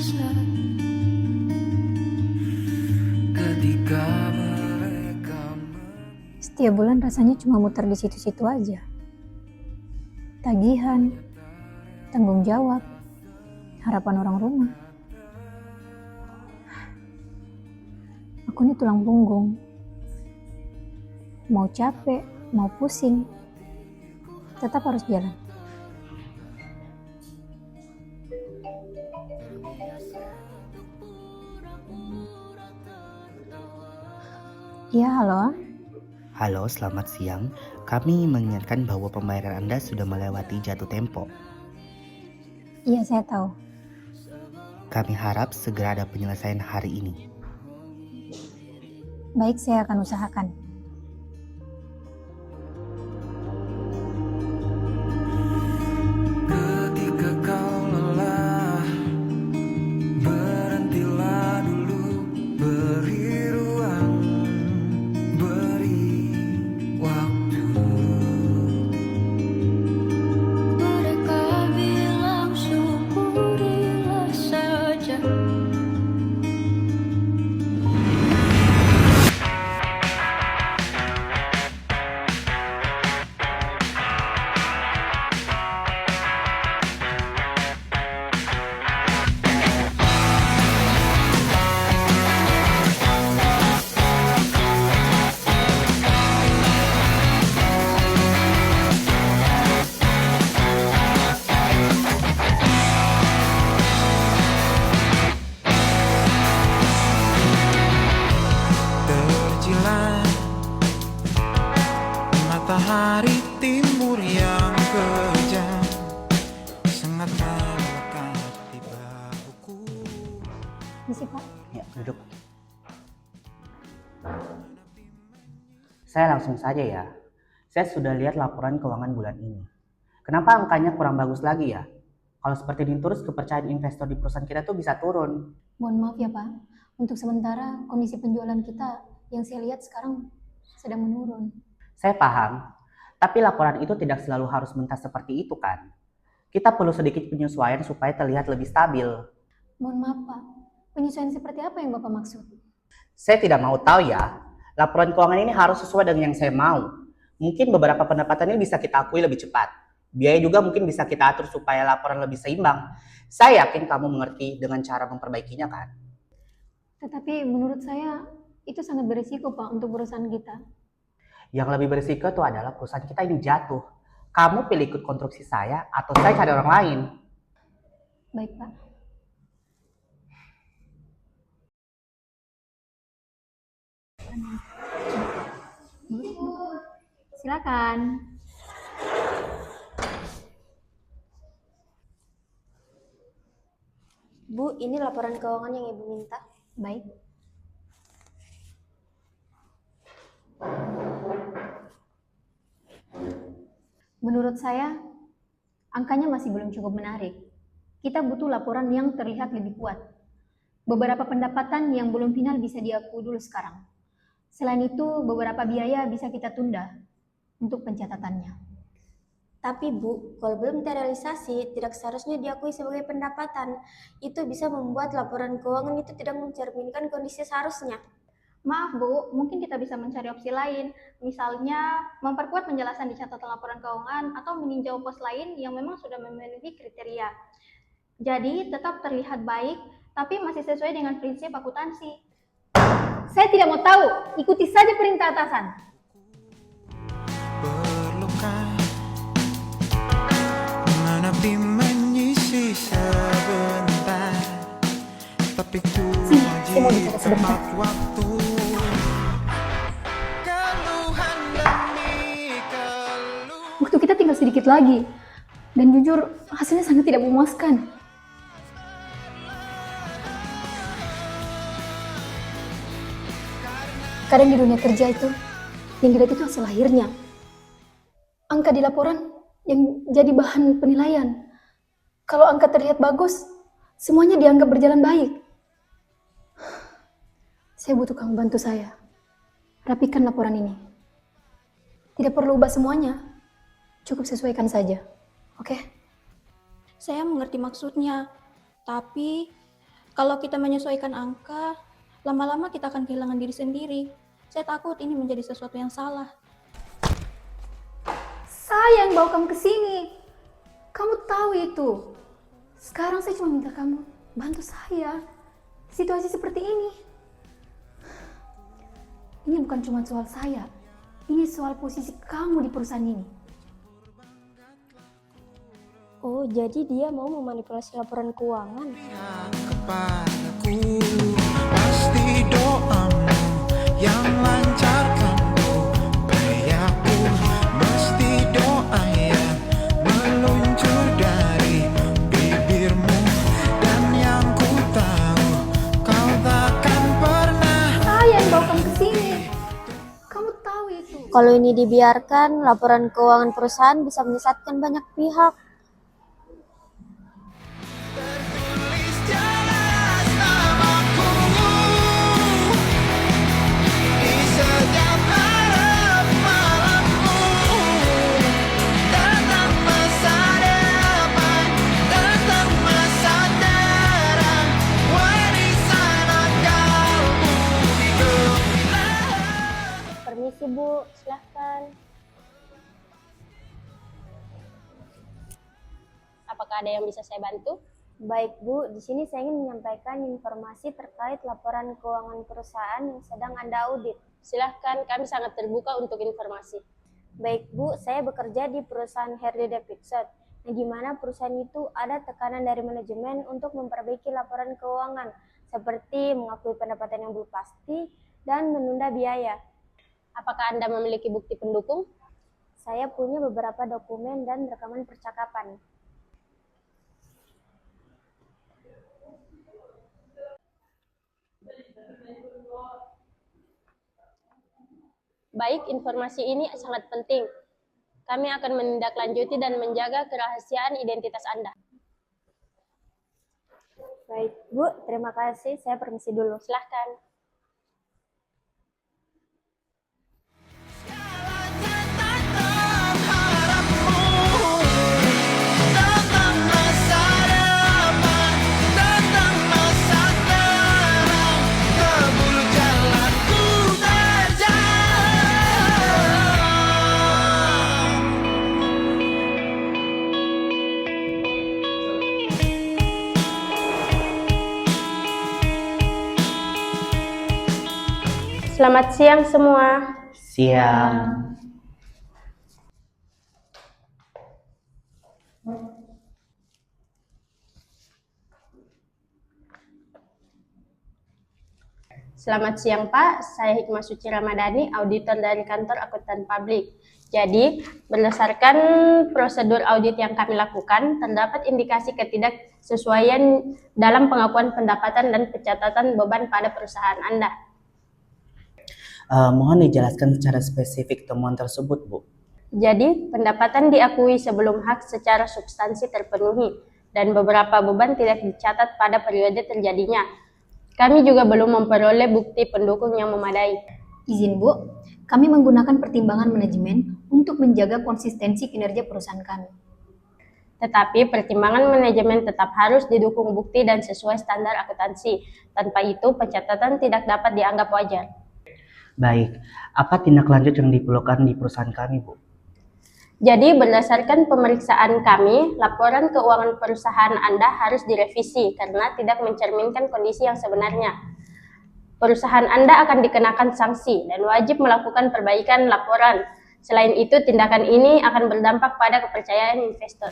rasa ketika mereka Setiap bulan rasanya cuma muter di situ-situ aja. Tagihan, tanggung jawab, harapan orang rumah. Aku ini tulang punggung. Mau capek, mau pusing, tetap harus jalan. Iya, halo. Halo, selamat siang. Kami mengingatkan bahwa pembayaran Anda sudah melewati jatuh tempo. Iya, saya tahu. Kami harap segera ada penyelesaian hari ini. Baik, saya akan usahakan. ketika kau lelah, berhentilah dulu, beri ruang, beri waktu. Mereka bilang syukurilah saja. Terjilat matahari timur yang kejam, sangat melekat di bahuku. Misi, Pak. Ya, duduk. Saya langsung saja ya. Saya sudah lihat laporan keuangan bulan ini. Kenapa angkanya kurang bagus lagi ya? Kalau seperti ini terus, kepercayaan investor di perusahaan kita tuh bisa turun. Mohon maaf ya, Pak. Untuk sementara, kondisi penjualan kita yang saya lihat sekarang sedang menurun. Saya paham, tapi laporan itu tidak selalu harus mentah seperti itu kan? Kita perlu sedikit penyesuaian supaya terlihat lebih stabil. Mohon maaf, Pak. Penyesuaian seperti apa yang Bapak maksud? Saya tidak mau tahu ya. Laporan keuangan ini harus sesuai dengan yang saya mau. Mungkin beberapa pendapatan ini bisa kita akui lebih cepat. Biaya juga mungkin bisa kita atur supaya laporan lebih seimbang. Saya yakin kamu mengerti dengan cara memperbaikinya kan? Tetapi menurut saya itu sangat berisiko, Pak, untuk perusahaan kita. Yang lebih berisiko itu adalah perusahaan kita ini jatuh. Kamu pilih ikut konstruksi saya atau saya cari orang lain. Baik, Pak. Silakan. Bu, ini laporan keuangan yang Ibu minta. Baik. Menurut saya, angkanya masih belum cukup menarik. Kita butuh laporan yang terlihat lebih kuat. Beberapa pendapatan yang belum final bisa diakui dulu sekarang. Selain itu, beberapa biaya bisa kita tunda untuk pencatatannya. Tapi Bu, kalau belum terrealisasi, tidak seharusnya diakui sebagai pendapatan. Itu bisa membuat laporan keuangan itu tidak mencerminkan kondisi seharusnya. Maaf Bu, mungkin kita bisa mencari opsi lain, misalnya memperkuat penjelasan di catatan laporan keuangan atau meninjau pos lain yang memang sudah memenuhi kriteria. Jadi tetap terlihat baik, tapi masih sesuai dengan prinsip akuntansi. Saya tidak mau tahu, ikuti saja perintah atasan. Perlukan menepi menyisi sebentar, tapi ku saya mau bicara sebentar. waktu. Keluhan demi keluhan. Waktu kita tinggal sedikit lagi. Dan jujur, hasilnya sangat tidak memuaskan. Kadang di dunia kerja itu, yang dilihat itu hasil lahirnya. Angka di laporan yang jadi bahan penilaian. Kalau angka terlihat bagus, semuanya dianggap berjalan baik. Saya butuh kamu bantu saya. Rapikan laporan ini. Tidak perlu ubah semuanya. Cukup sesuaikan saja. Oke? Saya mengerti maksudnya, tapi Kalau kita menyesuaikan angka, lama-lama kita akan kehilangan diri sendiri. Saya takut ini menjadi sesuatu yang salah. Saya yang bawa kamu ke sini. Kamu tahu itu. Sekarang saya cuma minta kamu bantu saya. Situasi seperti ini. Ini bukan cuma soal saya. Ini soal posisi kamu di perusahaan ini. Oh, jadi dia mau memanipulasi laporan keuangan. Kepadaku pasti doamu yang lancarkan upayaku, mesti doa yang meluncur dari bibirmu, dan yang ku tahu kau takkan pernah. Saya yang bawa kamu ke sini. Kamu tahu itu. Kalau ini dibiarkan, laporan keuangan perusahaan bisa menyesatkan banyak pihak. Tertulis jelas namaku di setiap malammu. Datang masa depan, datang masa terang, warisan akalmu digemilang. Permisi Bu, silahkan. Apakah ada yang bisa saya bantu? Baik Bu, di sini saya ingin menyampaikan informasi terkait laporan keuangan perusahaan yang sedang Anda audit. Silahkan, kami sangat terbuka untuk informasi. Baik Bu, saya bekerja di perusahaan Harley Davidson, yang dimana perusahaan itu ada tekanan dari manajemen untuk memperbaiki laporan keuangan, seperti mengakui pendapatan yang belum pasti dan menunda biaya. Apakah Anda memiliki bukti pendukung? Saya punya beberapa dokumen dan rekaman percakapan. Baik, informasi ini sangat penting. Kami akan menindaklanjuti dan menjaga kerahasiaan identitas Anda. Baik Bu, terima kasih. Saya permisi dulu. Silahkan. Tetap harapmu, datang masa depan, datang masa terang, kabul jalanku terjang. Selamat siang semua. Siang. Selamat siang Pak, saya Hikmah Suci Ramadhani, auditor dari kantor akuntan publik. Jadi, berdasarkan prosedur audit yang kami lakukan, terdapat indikasi ketidaksesuaian dalam pengakuan pendapatan dan pencatatan beban pada perusahaan Anda. Mohon dijelaskan secara spesifik temuan tersebut, Bu. Jadi, pendapatan diakui sebelum hak secara substansi terpenuhi, dan beberapa beban tidak dicatat pada periode terjadinya. Kami juga belum memperoleh bukti pendukung yang memadai. Izin Bu, kami menggunakan pertimbangan manajemen untuk menjaga konsistensi kinerja perusahaan kami. Tetapi pertimbangan manajemen tetap harus didukung bukti dan sesuai standar akuntansi. Tanpa itu, pencatatan tidak dapat dianggap wajar. Baik, apa tindak lanjut yang diperlukan di perusahaan kami, Bu? Jadi, berdasarkan pemeriksaan kami, laporan keuangan perusahaan Anda harus direvisi karena tidak mencerminkan kondisi yang sebenarnya. Perusahaan Anda akan dikenakan sanksi dan wajib melakukan perbaikan laporan. Selain itu, tindakan ini akan berdampak pada kepercayaan investor.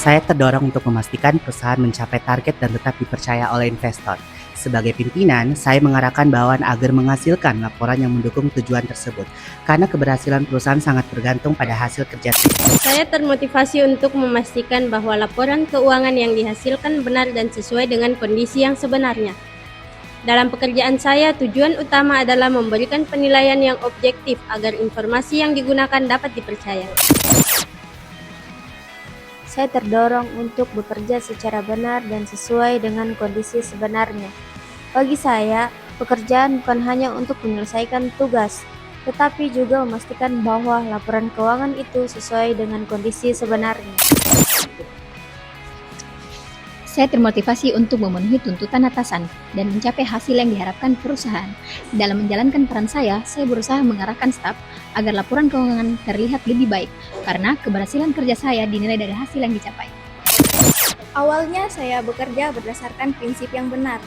Saya terdorong untuk memastikan perusahaan mencapai target dan tetap dipercaya oleh investor. Sebagai pimpinan, saya mengarahkan bawahan agar menghasilkan laporan yang mendukung tujuan tersebut, karena keberhasilan perusahaan sangat bergantung pada hasil kerja tim. Saya termotivasi untuk memastikan bahwa laporan keuangan yang dihasilkan benar dan sesuai dengan kondisi yang sebenarnya. Dalam pekerjaan saya, tujuan utama adalah memberikan penilaian yang objektif agar informasi yang digunakan dapat dipercaya. Saya terdorong untuk bekerja secara benar dan sesuai dengan kondisi sebenarnya. Bagi saya, Pekerjaan bukan hanya untuk menyelesaikan tugas, tetapi juga memastikan bahwa laporan keuangan itu sesuai dengan kondisi sebenarnya. Saya termotivasi untuk memenuhi tuntutan atasan dan mencapai hasil yang diharapkan perusahaan. Dalam menjalankan peran saya berusaha mengarahkan staf agar laporan keuangan terlihat lebih baik, karena keberhasilan kerja saya dinilai dari hasil yang dicapai. Awalnya saya bekerja berdasarkan prinsip yang benar.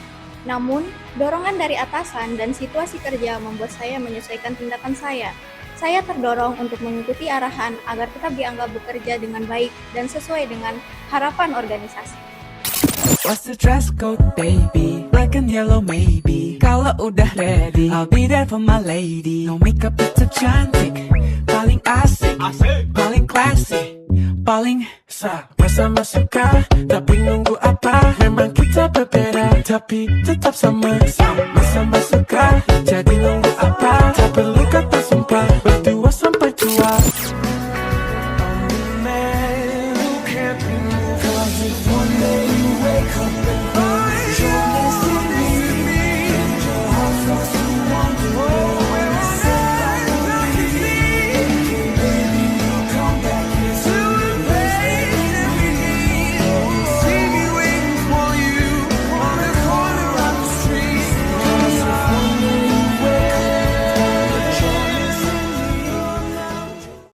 Namun, dorongan dari atasan dan situasi kerja membuat saya menyesuaikan tindakan saya. Saya terdorong untuk mengikuti arahan agar tetap dianggap bekerja dengan baik dan sesuai dengan harapan organisasi. What's the dress code, baby? Black and yellow, maybe. Kalau udah ready, I'll be there for my lady. No makeup, tetap cantik. Paling asik, paling classy, paling sama suka. Tapi nunggu apa? Memang kita berbeda, tapi tetap sama suka.